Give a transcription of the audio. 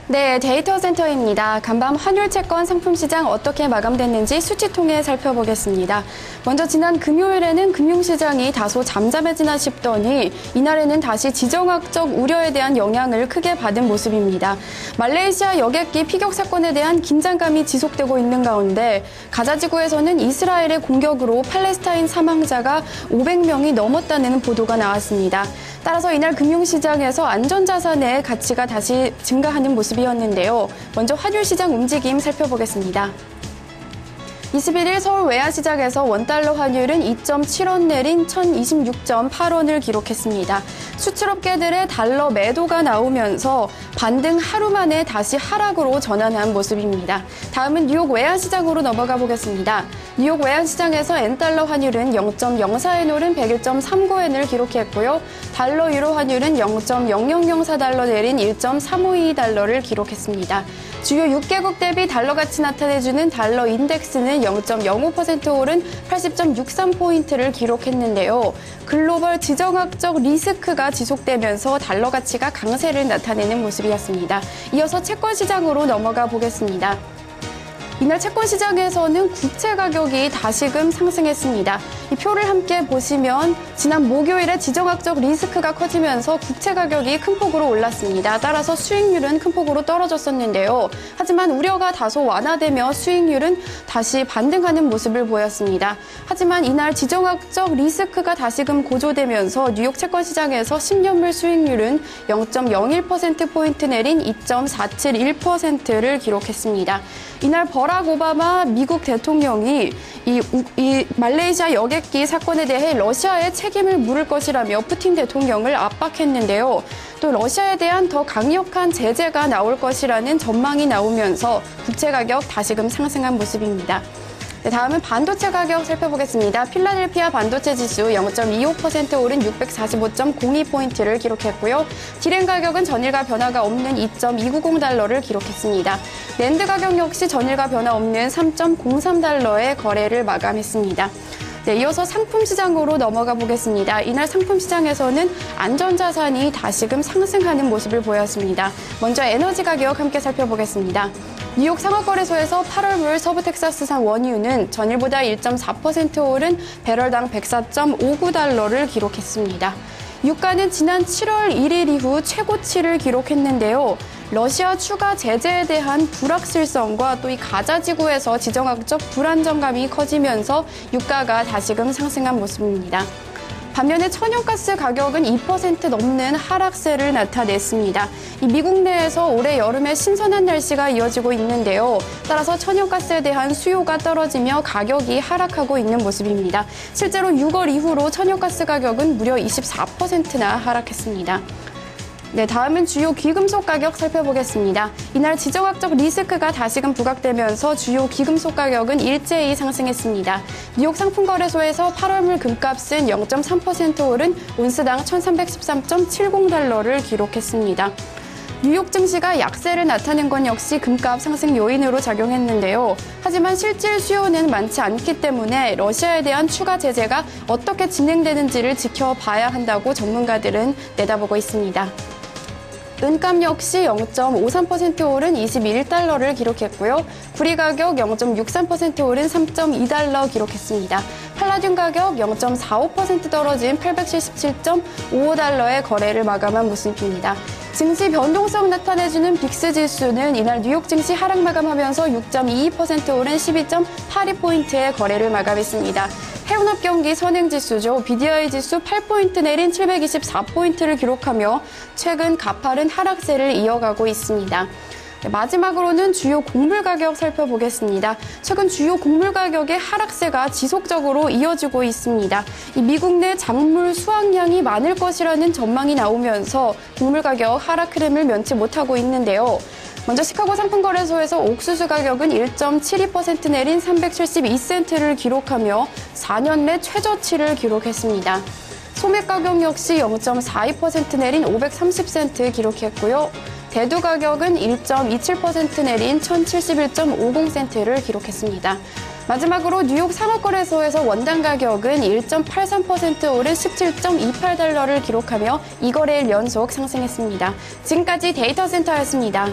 네, 데이터 센터입니다. 간밤 환율 채권 상품 시장 어떻게 마감됐는지 수치 통해 살펴보겠습니다. 먼저 지난 금요일에는 금융시장이 다소 잠잠해지나 싶더니 이날에는 다시 지정학적 우려에 대한 영향을 크게 받은 모습입니다. 말레이시아 여객기 피격 사건에 대한 긴장감이 지속되고 있는 가운데 가자 지구에서는 이스라엘의 공격으로 팔레스타인 사망자가 500명이 넘었다는 보도가 나왔습니다. 따라서 이날 금융시장에서 안전자산의 가치가 다시 증가하는 모습이었는데요. 먼저 환율시장 움직임 살펴보겠습니다. 21일 서울 외환시장에서 원달러 환율은 2.7원 내린 1,026.8원을 기록했습니다. 수출업계들의 달러 매도가 나오면서 반등 하루 만에 다시 하락으로 전환한 모습입니다. 다음은 뉴욕 외환시장으로 넘어가 보겠습니다. 뉴욕 외환시장에서 엔달러 환율은 0.04엔 오른 101.39엔을 기록했고요. 달러 유로 환율은 0.0004달러 내린 1.352달러를 기록했습니다. 주요 6개국 대비 달러 가치 나타내주는 달러 인덱스는 0.05% 오른 80.63포인트를 기록했는데요. 글로벌 지정학적 리스크가 지속되면서 달러 가치가 강세를 나타내는 모습이었습니다. 이어서 채권 시장으로 넘어가 보겠습니다. 이날 채권 시장에서는 국채 가격이 다시금 상승했습니다. 이 표를 함께 보시면 지난 목요일에 지정학적 리스크가 커지면서 국채 가격이 큰 폭으로 올랐습니다. 따라서 수익률은 큰 폭으로 떨어졌었는데요. 하지만 우려가 다소 완화되며 수익률은 다시 반등하는 모습을 보였습니다. 하지만 이날 지정학적 리스크가 다시금 고조되면서 뉴욕 채권 시장에서 10년물 수익률은 0.01%포인트 내린 2.471%를 기록했습니다. 이날 버락 오바마 미국 대통령이 이 말레이시아 여객기 사건에 대해 러시아의 책임을 물을 것이라며 푸틴 대통령을 압박했는데요. 또 러시아에 대한 더 강력한 제재가 나올 것이라는 전망이 나오면서 국채 가격 다시금 상승한 모습입니다. 네, 다음은 반도체 가격 살펴보겠습니다. 필라델피아 반도체 지수 0.25% 오른 645.02포인트를 기록했고요. 디램 가격은 전일과 변화가 없는 2.290달러를 기록했습니다. 낸드 가격 역시 전일과 변화 없는 3.03달러의 거래를 마감했습니다. 네, 이어서 상품 시장으로 넘어가 보겠습니다. 이날 상품 시장에서는 안전자산이 다시금 상승하는 모습을 보였습니다. 먼저 에너지 가격 함께 살펴보겠습니다. 뉴욕 상업거래소에서 8월물 서부 텍사스산 원유는 전일보다 1.4% 오른 배럴당 104.59달러를 기록했습니다. 유가는 지난 7월 1일 이후 최고치를 기록했는데요. 러시아 추가 제재에 대한 불확실성과 또 이 가자 지구에서 지정학적 불안정감이 커지면서 유가가 다시금 상승한 모습입니다. 반면에 천연가스 가격은 2% 넘는 하락세를 나타냈습니다. 이 미국 내에서 올해 여름에 신선한 날씨가 이어지고 있는데요. 따라서 천연가스에 대한 수요가 떨어지며 가격이 하락하고 있는 모습입니다. 실제로 6월 이후로 천연가스 가격은 무려 24%나 하락했습니다. 네, 다음은 주요 귀금속 가격 살펴보겠습니다. 이날 지정학적 리스크가 다시금 부각되면서 주요 귀금속 가격은 일제히 상승했습니다. 뉴욕 상품거래소에서 8월물 금값은 0.3% 오른 온스당 1,313.70달러를 기록했습니다. 뉴욕 증시가 약세를 나타낸 건 역시 금값 상승 요인으로 작용했는데요. 하지만 실질 수요는 많지 않기 때문에 러시아에 대한 추가 제재가 어떻게 진행되는지를 지켜봐야 한다고 전문가들은 내다보고 있습니다. 은값 역시 0.53% 오른 21달러를 기록했고요. 구리 가격 0.63% 오른 3.2달러 기록했습니다. 팔라듐 가격 0.45% 떨어진 877.55달러의 거래를 마감한 모습입니다. 증시 변동성 나타내주는 빅스 지수는 이날 뉴욕 증시 하락 마감하면서 6.22% 오른 12.82포인트의 거래를 마감했습니다. 해운업 경기 선행지수죠. BDI 지수 8포인트 내린 724포인트를 기록하며 최근 가파른 하락세를 이어가고 있습니다. 네, 마지막으로는 주요 곡물 가격 살펴보겠습니다. 최근 주요 곡물 가격의 하락세가 지속적으로 이어지고 있습니다. 이 미국 내 작물 수확량이 많을 것이라는 전망이 나오면서 곡물 가격 하락 흐름을 면치 못하고 있는데요. 먼저 시카고 상품거래소에서 옥수수 가격은 1.72% 내린 372센트를 기록하며 4년 내 최저치를 기록했습니다. 소매 가격 역시 0.42% 내린 530센트 기록했고요. 대두 가격은 1.27% 내린 1,071.50센트를 기록했습니다. 마지막으로 뉴욕 상업거래소에서 원당 가격은 1.83% 오른 17.28달러를 기록하며 2거래일 연속 상승했습니다. 지금까지 데이터센터였습니다.